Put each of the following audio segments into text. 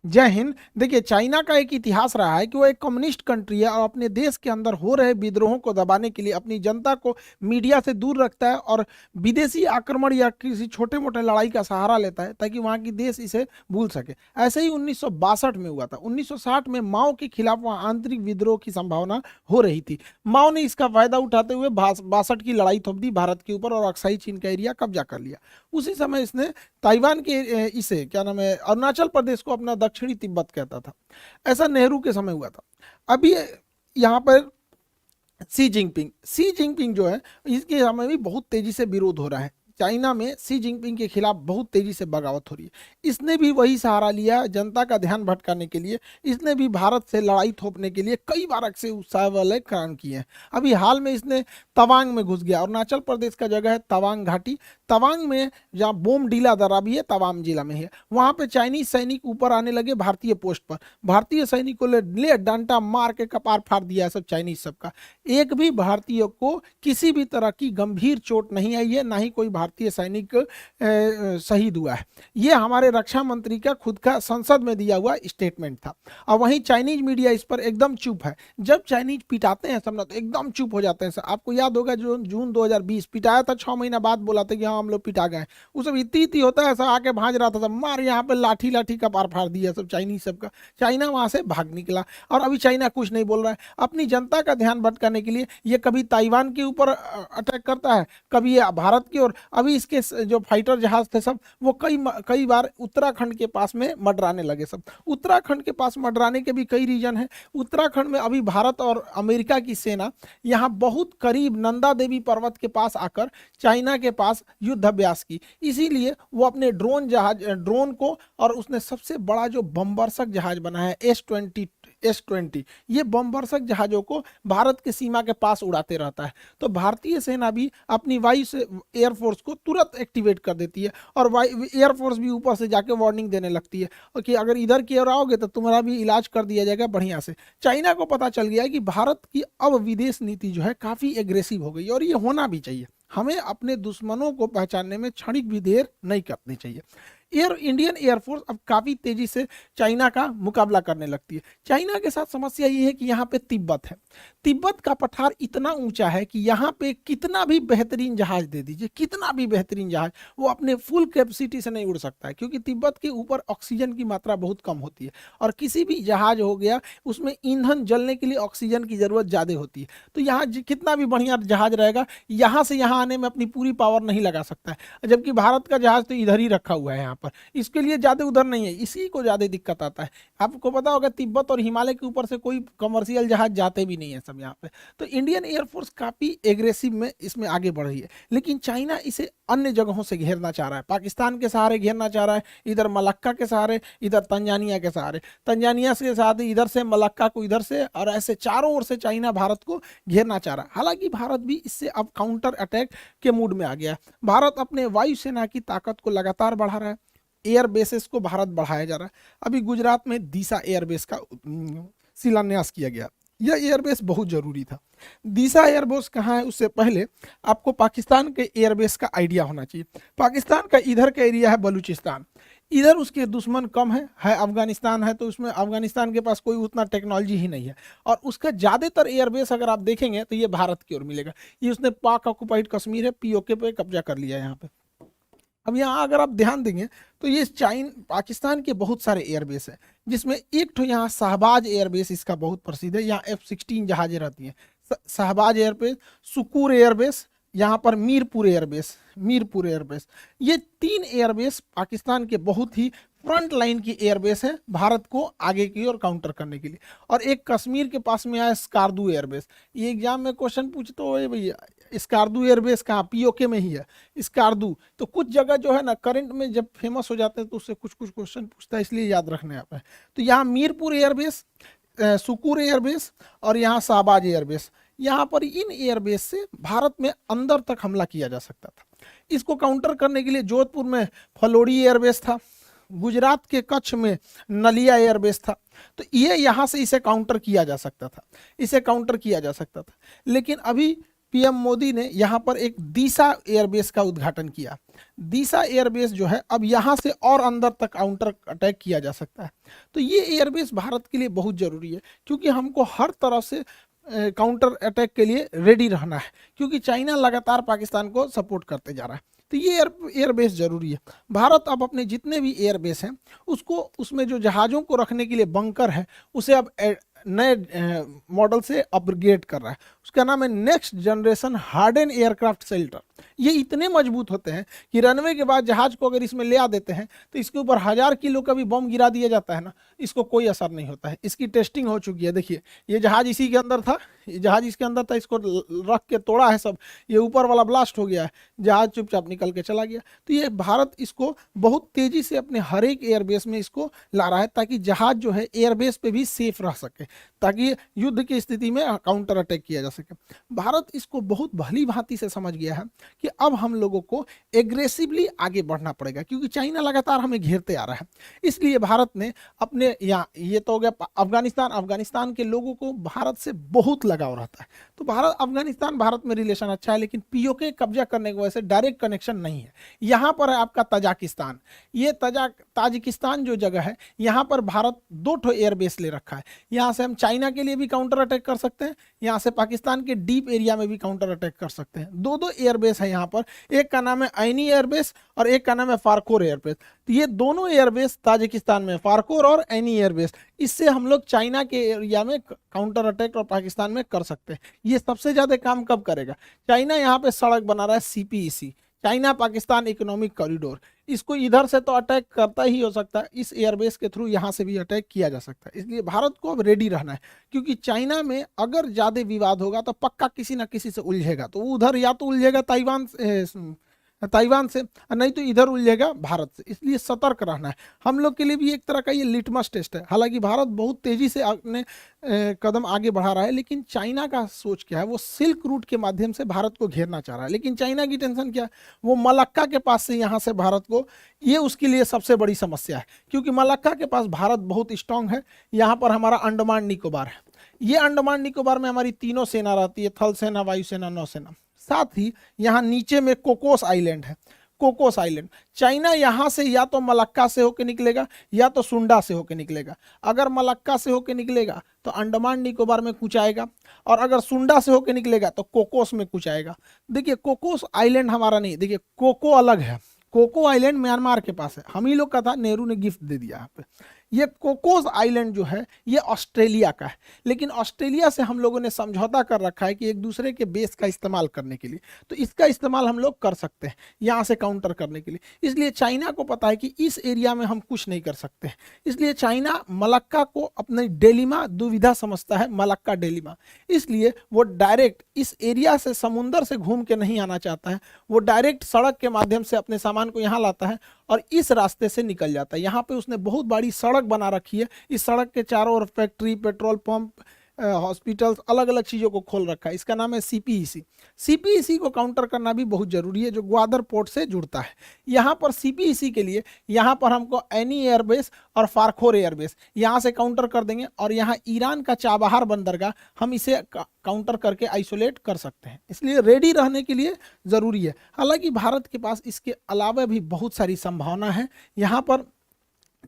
जय हिंद। देखिए, चाइना का एक इतिहास रहा है कि वो एक कम्युनिस्ट कंट्री है और अपने देश के अंदर हो रहे विद्रोहों को दबाने के लिए अपनी जनता को मीडिया से दूर रखता है और विदेशी आक्रमण या किसी छोटे मोटे लड़ाई का सहारा लेता है ताकि वहाँ की देश इसे भूल सके। ऐसे ही 1962 में हुआ था। 1960 में माओ के खिलाफ वहाँ आंतरिक विद्रोह की संभावना हो रही थी। माओ ने इसका फायदा उठाते हुए 62 की लड़ाई थोप दी भारत के ऊपर और अक्साई चीन का एरिया कब्जा कर लिया। उसी समय इसने ताइवान के इसे क्या नाम है, अरुणाचल प्रदेश को अपना दक्षिणी तिब्बत कहता था। ऐसा नेहरू के समय हुआ था। अभी यहाँ पर सी जिनपिंग जो है, इसके समय भी बहुत तेजी से विरोध हो रहा है। चाइना में सी जिनपिंग के खिलाफ बहुत तेजी से बगावत हो रही है। इसने भी वही सहारा लिया जनता का ध्यान भटकाने के लिए। इसने भी भारत से लड़ाई थोपने के लिए कई बार अक्सर उत्साह वाले काम किए हैं। अभी हाल में इसने तवांग में घुस गया। अरुणाचल प्रदेश का जगह है तवांग घाटी। तवांग में जहाँ बोमडीला दर्रा भी है, तवांग जिला में है, वहां पे चाइनीज सैनिक ऊपर आने लगे भारतीय पोस्ट पर। भारतीय सैनिकों ने ले डंडा मार के कपार फाड़ दिया है सब चाइनीज सबका। एक भी भारतीय को किसी भी तरह की गंभीर चोट नहीं आई है, ना ही कोई भारतीय सैनिक शहीद हुआ है। ये हमारे रक्षा मंत्री का खुद का संसद में दिया हुआ स्टेटमेंट था। और वहीं चाइनीज मीडिया इस पर एकदम चुप है। जब चाइनीज पिटाते हैं सब ना तो एकदम चुप हो जाते हैं। आपको याद होगा जो जून 2020 पिटाया था, 6 महीना बाद बोला था कि हाँ हम लोग पिटा गए। वो सब इतनी होता है, सब आके भाज रहा था, सब मार यहाँ पे लाठी लाठी का पार फाड़ दिया सब चाइनीज सबका। चाइना वहां से भाग निकला और अभी चाइना कुछ नहीं बोल रहा है। अपनी जनता का ध्यान भटकाने के लिए ये कभी ताइवान के ऊपर अटैक करता है, कभी ये भारत की ओर। अभी इसके जो फाइटर जहाज थे सब वो कई बार उत्तराखंड के पास में मडराने लगे सब। उत्तराखंड के पास मडराने के भी कई रीजन है। उत्तराखंड में अभी भारत और अमेरिका की सेना यहाँ बहुत करीब नंदा देवी पर्वत के पास आकर चाइना के पास युद्ध अभ्यास की। इसीलिए वो अपने ड्रोन को, और उसने सबसे बड़ा जो बमवर्षक जहाज बना है S-20 ये बमवर्षक जहाजों को भारत के सीमा के पास उड़ाते रहता है। तो भारतीय सेना भी अपनी वायु से एयरफोर्स को तुरंत एक्टिवेट कर देती है और एयरफोर्स भी ऊपर से जाके वार्निंग देने लगती है कि अगर इधर की ओर आओगे तो तुम्हारा भी इलाज कर दिया जाएगा बढ़िया से। चाइना को पता चल गया है कि भारत की अब विदेश नीति जो है काफी एग्रेसिव हो गई और ये होना भी चाहिए। हमें अपने दुश्मनों को पहचानने में क्षणिक भी देर नहीं करनी चाहिए। इंडियन एयरफोर्स अब काफी तेजी से चाइना का मुकाबला करने लगती है। चाइना के साथ समस्या ये है कि यहाँ पे तिब्बत है। तिब्बत का पठार इतना ऊंचा है कि यहाँ पे कितना भी बेहतरीन जहाज दे दीजिए, कितना भी बेहतरीन जहाज, वो अपने फुल कैपेसिटी से नहीं उड़ सकता है क्योंकि तिब्बत के ऊपर ऑक्सीजन की मात्रा बहुत कम होती है और किसी भी जहाज हो गया उसमें ईंधन जलने के लिए ऑक्सीजन की जरूरत ज्यादा होती है। तो यहाँ कितना भी बढ़िया जहाज रहेगा, यहाँ से यहाँ आने में अपनी पूरी पावर नहीं लगा सकता है। जबकि भारत का जहाज तो इधर ही रखा हुआ है, यहाँ पर इसके लिए ज्यादा उधर नहीं है, इसी को ज्यादा दिक्कत आता है। आपको पता होगा तिब्बत और हिमालय के ऊपर से कोई कमर्शियल जहाज जाते भी नहीं है सब यहाँ पे। तो इंडियन एयरफोर्स काफी एग्रेसिव में इसमें आगे बढ़ रही है। लेकिन चाइना इसे अन्य जगहों से घेरना चाह रहा है। पाकिस्तान के सहारे घेरना चाह रहा है, इधर मलक्का के सहारे, इधर तंजानिया के सहारे, तंजानिया के साथ इधर से मलक्का को इधर से, और ऐसे चारों ओर से चाइना भारत को घेरना चाह रहा है। हालांकि भारत भी इससे अब काउंटर अटैक के मूड में आ गया है। भारत अपने वायुसेना की ताकत को लगातार बढ़ा रहा है। एयर बेसेस को भारत बढ़ाया जा रहा है। अभी गुजरात में दीसा एयरबेस का शिलान्यास किया गया। यह एयरबेस बहुत जरूरी था। दीसा एयरबेस कहाँ है उससे पहले आपको पाकिस्तान के एयरबेस का आइडिया होना चाहिए। पाकिस्तान का इधर का एरिया है बलूचिस्तान, इधर उसके दुश्मन कम है अफगानिस्तान है, तो उसमें अफगानिस्तान के पास कोई उतना टेक्नोलॉजी ही नहीं है। और उसका ज़्यादातर एयरबेस अगर आप देखेंगे तो ये भारत की ओर मिलेगा। ये उसने पाक ऑक्युपाइड कश्मीर है, पीओके पे कब्जा कर लिया है यहाँ पे। अब यहाँ अगर आप ध्यान देंगे तो ये पाकिस्तान के बहुत सारे एयरबेस है, जिसमें एक तो यहाँ शहबाज एयरबेस इसका बहुत प्रसिद्ध है। यहाँ F-16 जहाजें रहती हैं। शहबाज एयरबेस, सुकूर एयरबेस, यहाँ पर मीरपुर एयरबेस, ये 3 एयरबेस पाकिस्तान के बहुत ही फ्रंट लाइन की एयरबेस है भारत को आगे की ओर काउंटर करने के लिए। और एक कश्मीर के पास में आया स्कार्दू एयरबेस। ये एग्जाम में क्वेश्चन पूछते हो भैया स्कार्दू एयरबेस कहाँ, पीओके में ही है स्कार्दू। तो कुछ जगह जो है ना करंट में जब फेमस हो जाते हैं तो उससे कुछ क्वेश्चन पूछता है, इसलिए याद रखने आप है। तो यहाँ मीरपुर एयरबेस, सुकूर एयरबेस और यहाँ शहबाज एयरबेस, यहाँ पर इन एयरबेस से भारत में अंदर तक हमला किया जा सकता था। इसको काउंटर करने के लिए जोधपुर में फलोड़ी एयरबेस था, गुजरात के कच्छ में नलिया एयरबेस था। तो ये यहाँ से इसे काउंटर किया जा सकता था, लेकिन अभी पीएम मोदी ने यहाँ पर एक दीसा एयरबेस का उद्घाटन किया। दीसा एयरबेस जो है अब यहाँ से और अंदर तक काउंटर अटैक किया जा सकता है। तो ये एयरबेस भारत के लिए बहुत जरूरी है, क्योंकि हमको हर तरह से काउंटर अटैक के लिए रेडी रहना है, क्योंकि चाइना लगातार पाकिस्तान को सपोर्ट करते जा रहा है। तो ये एयरबेस जरूरी है। भारत अब अपने जितने भी एयरबेस हैं उसको, उसमें जो जहाज़ों को रखने के लिए बंकर है उसे अब नए मॉडल से अपग्रेड कर रहा है। उसका नाम है next generation harden aircraft shelter. ये इतने मजबूत होते हैं कि रनवे के बाद जहाज को अगर इसमें ले आ देते हैं तो इसके ऊपर 1000 किलो का भी बम गिरा दिया जाता है ना, इसको कोई असर नहीं होता है। इसकी टेस्टिंग हो चुकी है। देखिए ये जहाज इसी के अंदर था, ये जहाज इसके अंदर था, इसको रख के तोड़ा है सब, ये ऊपर वाला ब्लास्ट हो गया है, जहाज चुपचाप निकल के चला गया। तो ये भारत इसको बहुत तेजी से अपने हर एक एयरबेस में इसको ला रहा है, ताकि जहाज जो है एयरबेस पे भी सेफ रह सके, ताकि युद्ध की स्थिति में काउंटर अटैक किया जा सके। भारत इसको बहुत भली भांति से समझ गया है कि अब हम लोगों को एग्रेसिवली आगे बढ़ना पड़ेगा, क्योंकि चाइना लगातार हमें घेरते आ रहा है। इसलिए भारत ने अपने यहाँ, ये तो हो गया अफगानिस्तान के लोगों को भारत से बहुत लगाव रहता है। तो भारत अफगानिस्तान भारत में रिलेशन अच्छा है, लेकिन पीओके कब्जा करने की वजह से डायरेक्ट कनेक्शन नहीं है। यहाँ पर है आपका तजाकिस्तान। ये ताजिकिस्तान जो जगह है, यहाँ पर भारत 2 ठो एयरबेस ले रखा है। यहाँ से हम चाइना के लिए भी काउंटर अटैक कर सकते हैं, यहाँ से पाकिस्तान के डीप एरिया में भी काउंटर अटैक कर सकते हैं। 2 एयरबेस है यहाँ पर, एक का नाम है ऐनी एयरबेस और एक का नाम है फारकोर एयरबेस। तो ये दोनों एयरबेस ताजिकिस्तान में, फारकोर और ऐनी एयरबेस, इससे हम लोग चाइना के एरिया में काउंटर अटैक और पाकिस्तान में कर सकते हैं। ये सबसे ज्यादा काम कब करेगा? चाइना यहाँ पे सड़क बना रहा है CPEC, China Pakistan economic corridor. इसको इधर से तो अटैक करता ही हो सकता है, इस एयरबेस के थ्रू यहाँ से भी अटैक किया जा सकता है। इसलिए भारत को अब रेडी रहना है, क्योंकि चाइना में अगर ज़्यादा विवाद होगा तो पक्का किसी ना किसी से उलझेगा। तो उधर या तो उलझेगा ताइवान से, और नहीं तो इधर उलझेगा भारत से। इसलिए सतर्क रहना है। हम लोग के लिए भी एक तरह का ये लिटमस टेस्ट है। हालांकि भारत बहुत तेजी से अपने कदम आगे बढ़ा रहा है, लेकिन चाइना का सोच क्या है, वो सिल्क रूट के माध्यम से भारत को घेरना चाह रहा है। लेकिन चाइना की टेंशन क्या है, वो मलक्का के पास से यहाँ से भारत को, ये उसके लिए सबसे बड़ी समस्या है, क्योंकि मलक्का के पास भारत बहुत स्ट्रांग है। यहाँ पर हमारा अंडमान निकोबार है, ये अंडमान निकोबार में हमारी तीनों सेना रहती है, थल सेना, वायुसेना, नौसेना। साथ ही यहाँ नीचे में कोकोस आइलैंड है, कोकोस आइलैंड। चाइना यहाँ से या तो मलक्का से होकर निकलेगा या तो सुंडा से होकर निकलेगा। अगर मलक्का से होकर निकलेगा तो अंडमान निकोबार में कुछ आएगा, और अगर सुंडा से होकर निकलेगा तो कोकोस में कुछ आएगा। देखिए कोकोस आइलैंड हमारा नहीं, देखिए कोको अलग है। कोको आइलैंड म्यांमार के पास है, हम ही लोग का था, नेहरू ने गिफ्ट दे दिया यहाँ पे। ये कोकोस आइलैंड जो है ये ऑस्ट्रेलिया का है, लेकिन ऑस्ट्रेलिया से हम लोगों ने समझौता कर रखा है कि एक दूसरे के बेस का इस्तेमाल करने के लिए, तो इसका इस्तेमाल हम लोग कर सकते हैं यहाँ से काउंटर करने के लिए। इसलिए चाइना को पता है कि इस एरिया में हम कुछ नहीं कर सकते हैं, इसलिए चाइना मलक्का को अपने डेलिमा दुविधा समझता है, मलक्का डेलिमा। इसलिए वो डायरेक्ट इस एरिया से, समुंदर से घूम के नहीं आना चाहता है, वो डायरेक्ट सड़क के माध्यम से अपने सामान को यहाँ लाता है और इस रास्ते से निकल जाता है। यहाँ पे उसने बहुत बड़ी सड़क बना रखी है, इस सड़क के चारों ओर फैक्ट्री, पेट्रोल पंप, हॉस्पिटल्स, अलग अलग चीज़ों को खोल रखा है। इसका नाम है सीपीईसी। सीपीईसी को काउंटर करना भी बहुत जरूरी है, जो ग्वादर पोर्ट से जुड़ता है। यहाँ पर सीपीईसी के लिए यहाँ पर हमको ऐनी एयरबेस और फारखोर एयरबेस यहाँ से काउंटर कर देंगे, और यहाँ ईरान का चाबहार बंदरगाह हम इसे काउंटर करके आइसोलेट कर सकते हैं। इसलिए रेडी रहने के लिए ज़रूरी है। हालांकि भारत के पास इसके अलावा भी बहुत सारी संभावना है। यहाँ पर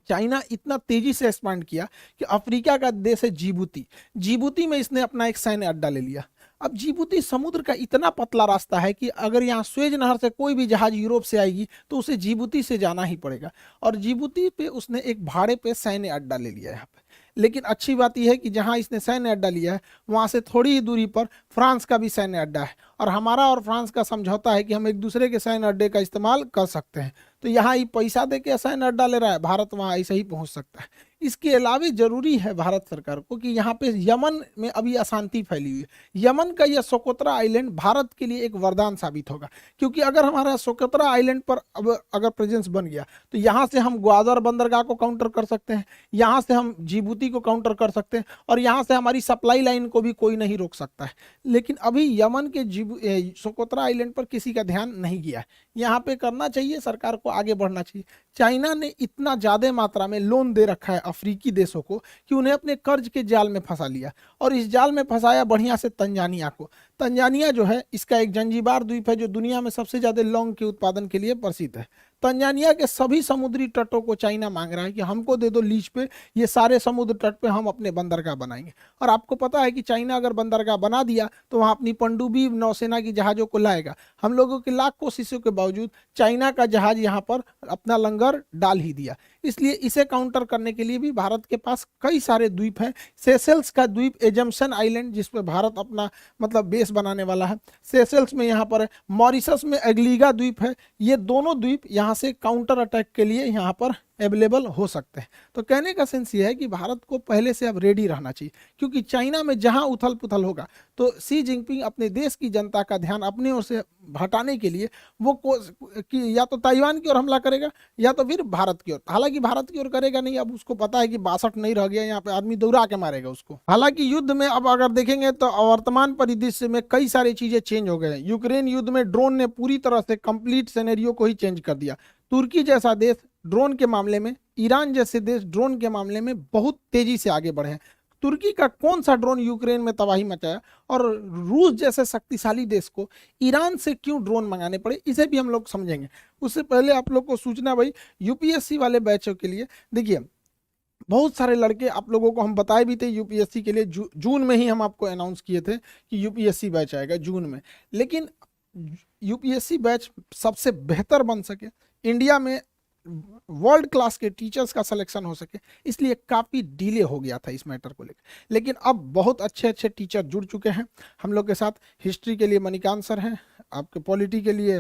चाइना इतना तेजी से एक्सपांड किया कि अफ्रीका का देश है जिबूती में इसने अपना एक सैन्य अड्डा ले लिया। अब जिबूती समुद्र का इतना पतला रास्ता है कि अगर यहाँ स्वेज नहर से कोई भी जहाज यूरोप से आएगी तो उसे जिबूती से जाना ही पड़ेगा, और जिबूती पे उसने एक भाड़े पे सैन्य अड्डा ले लिया यहाँ पे। लेकिन अच्छी बात यह है कि जहाँ इसने सैन्य अड्डा लिया है वहाँ से थोड़ी ही दूरी पर फ्रांस का भी सैन्य अड्डा है, और हमारा और फ्रांस का समझौता है कि हम एक दूसरे के सैन्य अड्डे का इस्तेमाल कर सकते हैं। तो यहाँ ये पैसा दे के सैन्य अड्डा ले रहा है, भारत वहाँ ऐसे ही पहुँच सकता है। इसके अलावा जरूरी है भारत सरकार को कि यहाँ पे यमन में अभी अशांति फैली हुई है। यमन का यह सोकोत्रा आइलैंड भारत के लिए एक वरदान साबित होगा, क्योंकि अगर हमारा सोकोत्रा आइलैंड पर अब अगर प्रेजेंस बन गया तो यहाँ से हम ग्वादर बंदरगाह को काउंटर कर सकते हैं, यहाँ से हम जिबूती को काउंटर कर सकते हैं, और यहाँ से हमारी सप्लाई लाइन को भी कोई नहीं रोक सकता है। लेकिन अभी यमन के सोकोत्रा आइलैंड पर किसी का ध्यान नहीं गया है। यहाँ पे करना चाहिए, सरकार को आगे बढ़ना चाहिए। चाइना ने इतना ज़्यादा मात्रा में लोन दे रखा है अफ्रीकी देशों को कि उन्हें अपने कर्ज के जाल में फंसा लिया, और इस जाल में फंसाया बढ़िया से तंजानिया को। तंजानिया जो है, इसका एक जंजीबार द्वीप है जो दुनिया में सबसे ज़्यादा लौंग के उत्पादन के लिए प्रसिद्ध है। तंजानिया के सभी समुद्री तटों को चाइना मांग रहा है कि हमको दे दो लीज पे, ये सारे समुद्र तट पे हम अपने बंदरगाह बनाएंगे। और आपको पता है कि चाइना अगर बंदरगाह बना दिया तो वहाँ अपनी पनडुब्बी नौसेना की जहाज़ों को लाएगा। हम लोगों की लाख कोशिशों के बावजूद चाइना का जहाज यहाँ पर अपना लंगर डाल ही दिया। इसलिए इसे काउंटर करने के लिए भी भारत के पास कई सारे द्वीप हैं। सेशेल्स का द्वीप एजम्पशन आइलैंड, जिस पर भारत अपना मतलब बेस बनाने वाला है, सेशेल्स में यहाँ पर है। मॉरिशस में एग्लीगा द्वीप है। ये दोनों द्वीप यहाँ से काउंटर अटैक के लिए यहाँ पर अवेलेबल हो सकते हैं। तो कहने का सेंस ये है कि भारत को पहले से अब रेडी रहना चाहिए, क्योंकि चाइना में जहां उथल पुथल होगा तो सी जिनपिंग अपने देश की जनता का ध्यान अपने ओर से हटाने के लिए वो कि या तो ताइवान की ओर हमला करेगा या तो फिर भारत की ओर। हालांकि भारत की ओर करेगा नहीं, अब उसको पता है कि 62 नहीं रह गया, यहाँ पे आदमी दौड़ा के मारेगा उसको। हालांकि युद्ध में अब अगर देखेंगे तो वर्तमान परिदृश्य में कई सारी चीजें चेंज हो गए हैं। यूक्रेन युद्ध में ड्रोन ने पूरी तरह से कंप्लीट सिनेरियो को ही चेंज कर दिया। तुर्की जैसा देश ड्रोन के मामले में, ईरान जैसे देश ड्रोन के मामले में बहुत तेजी से आगे बढ़े हैं। तुर्की का कौन सा ड्रोन यूक्रेन में तबाही मचाया, और रूस जैसे शक्तिशाली देश को ईरान से क्यों ड्रोन मंगाने पड़े, इसे भी हम लोग समझेंगे। उससे पहले आप लोग को सूचना भाई, यूपीएससी वाले बैचों के लिए देखिए, बहुत सारे लड़के आप लोगों को हम बताए भी थे यूपीएससी के लिए। जून में ही हम आपको अनाउंस किए थे कि यूपीएससी बैच आएगा जून में, लेकिन यूपीएससी बैच सबसे बेहतर बन सके, इंडिया में वर्ल्ड क्लास के टीचर्स का सिलेक्शन हो सके, इसलिए काफ़ी डिले हो गया था इस मैटर को लेकर। लेकिन अब बहुत अच्छे अच्छे टीचर जुड़ चुके हैं हम लोग के साथ। हिस्ट्री के लिए मणिकांत सर हैं, आपके पॉलिटी के लिए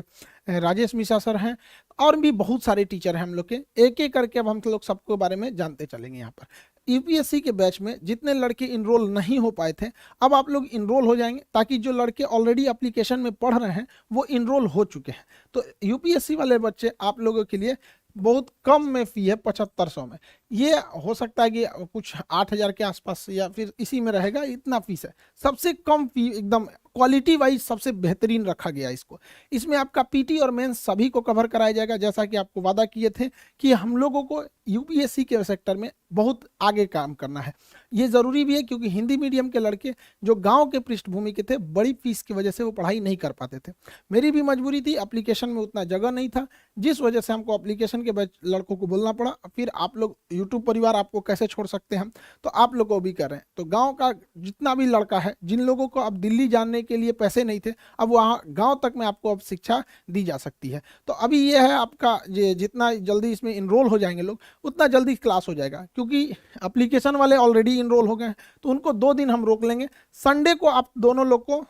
राजेश मिश्रा सर हैं, और भी बहुत सारे टीचर हैं हम लोग के। एक एक करके अब हम लोग सबके बारे में जानते चलेंगे। यहाँ पर यूपीएससी के बैच में जितने लड़के इनरोल नहीं हो पाए थे, अब आप लोग इनरोल हो जाएंगे, ताकि जो लड़के ऑलरेडी एप्लीकेशन में पढ़ रहे हैं वो इनरोल हो चुके हैं। तो यूपीएससी वाले बच्चे आप लोगों के लिए बहुत कम में फी है, 7500 में। ये हो सकता है कि कुछ 8000 के आसपास या फिर इसी में रहेगा, इतना फीस है। सबसे कम फी, एकदम क्वालिटी वाइज सबसे बेहतरीन रखा गया इसको। इसमें आपका पीटी और मेंस सभी को कवर कराया जाएगा, जैसा कि आपको वादा किए थे कि हम लोगों को यूपीएससी के सेक्टर में बहुत आगे काम करना है। ये ज़रूरी भी है, क्योंकि हिंदी मीडियम के लड़के जो गांव के पृष्ठभूमि के थे, बड़ी फीस की वजह से वो पढ़ाई नहीं कर पाते थे। मेरी भी मजबूरी थी, एप्लीकेशन में उतना जगह नहीं था, जिस वजह से हमको एप्लीकेशन के लड़कों को बोलना पड़ा। फिर आप लोग यूट्यूब परिवार आपको कैसे छोड़ सकते हैं, तो आप लोग को भी कर रहे हैं। तो गाँव का जितना भी लड़का है, जिन लोगों को अब दिल्ली जाने के लिए पैसे नहीं थे, अब वहाँ गाँव तक में आपको अब शिक्षा दी जा सकती है। तो अभी ये है आपका, जितना जल्दी इसमें इनरोल हो जाएंगे लोग, उतना जल्दी क्लास हो जाएगा। क्योंकि एप्लीकेशन वाले ऑलरेडी इनरोल हो गए हैं, तो उनको 2 दिन हम रोक लेंगे। संडे को आप दोनों लोग को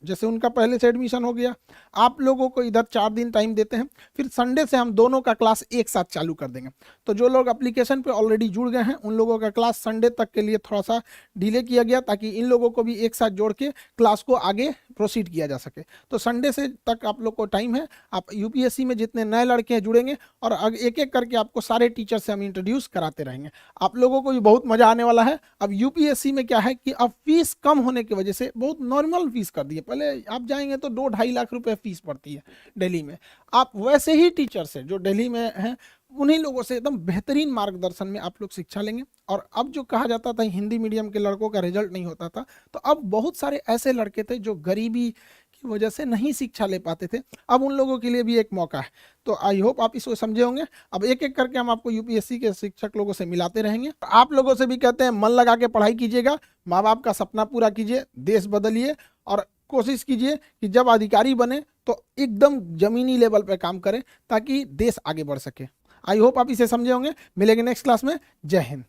जैसे उनका पहले से एडमिशन हो गया, आप लोगों को इधर 4 दिन टाइम देते हैं, फिर संडे से हम दोनों का क्लास एक साथ चालू कर देंगे। तो जो लोग एप्लीकेशन पे ऑलरेडी जुड़ गए हैं, उन लोगों का क्लास संडे तक के लिए थोड़ा सा डिले किया गया, ताकि इन लोगों को भी एक साथ जोड़ के क्लास को आगे प्रोसीड किया जा सके। तो संडे से तक आप लोग को टाइम है। आप यूपीएससी में जितने नए लड़के हैं जुड़ेंगे, और एक एक करके आपको सारे टीचर से हम इंट्रोड्यूस कराते रहेंगे। आप लोगों को भी बहुत मजा आने वाला है। अब यूपीएससी में क्या है कि अब फीस कम होने की वजह से बहुत नॉर्मल फीस कर दी है। पहले आप जाएंगे तो 2-2.5 लाख रुपए फीस पड़ती है दिल्ली में। आप वैसे ही टीचर से जो दिल्ली में हैं, उन्हीं लोगों से एकदम बेहतरीन मार्गदर्शन में आप लोग शिक्षा लेंगे। और अब जो कहा जाता था हिंदी मीडियम के लड़कों का रिजल्ट नहीं होता था, तो अब बहुत सारे ऐसे लड़के थे जो गरीबी की वजह से नहीं शिक्षा ले पाते थे, अब उन लोगों के लिए भी एक मौका है। तो आई होप आप इसको समझे होंगे। अब एक एक करके हम आपको यूपीएससी के शिक्षक लोगों से मिलाते रहेंगे। आप लोगों से भी कहते हैं, मन लगा के पढ़ाई कीजिएगा, माँ बाप का सपना पूरा कीजिए, देश बदलिए, और कोशिश कीजिए कि जब अधिकारी बने तो एकदम जमीनी लेवल पे काम करें, ताकि देश आगे बढ़ सके। आई होप आप इसे समझे होंगे। मिलेंगे नेक्स्ट क्लास में। जय हिंद।